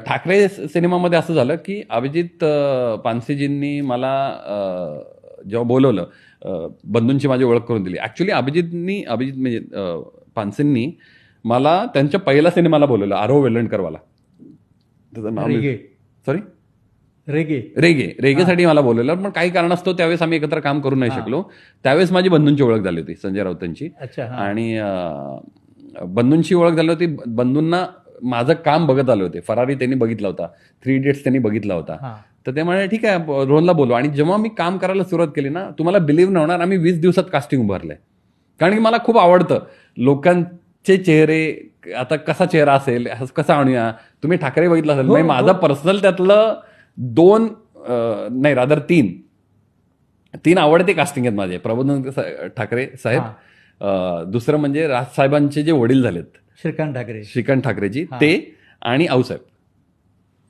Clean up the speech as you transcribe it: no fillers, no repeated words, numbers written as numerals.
ठाकरे सिनेमामध्ये असं झालं की अभिजित पानसेजींनी मला जेव्हा बोलवलं, बंधूंची माझी ओळख करून दिली. ॲक्च्युली अभिजित म्हणजे पानसेंनी मला त्यांच्या पहिल्या सिनेमाला बोलवलं, आरोह वेलणकरवाला. त्याचं नाव सॉरी रेगेसाठी मला बोलवलं, पण काही कारणास्तव त्यावेळेस आम्ही एकत्र काम करू नाही शकलो. त्यावेळेस माझी बंधूंची ओळख झाली होती, संजय राऊतांची. आणि बंधूंची ओळख झाली होती. बंधूंना माझं काम बघत आले होते. फरारी त्यांनी बघितला होता, 3 इडियट्स त्यांनी बघितला होता. तर ते म्हणाले ठीक आहे रोहनला बोलू. आणि जेव्हा मी काम करायला सुरुवात केली ना, तुम्हाला बिलीव्ह नाही होणार, आम्ही 20 दिवसात कास्टिंग उभारलंय. कारण की मला खूप आवडतं लोकांचे चेहरे. आता कसा चेहरा असेल, कसा आणूया. तुम्ही ठाकरे बघितला असेल, म्हणजे माझा पर्सनल त्यातलं 2 नाही रादर 3 आवडते कास्टिंग आहेत माझे. प्रबोधन ठाकरे साहेब, दुसरं म्हणजे राजसाहेबांचे जे वडील झालेत, श्रीकांत ठाकरेजी, ते, आणि आऊसाहेब.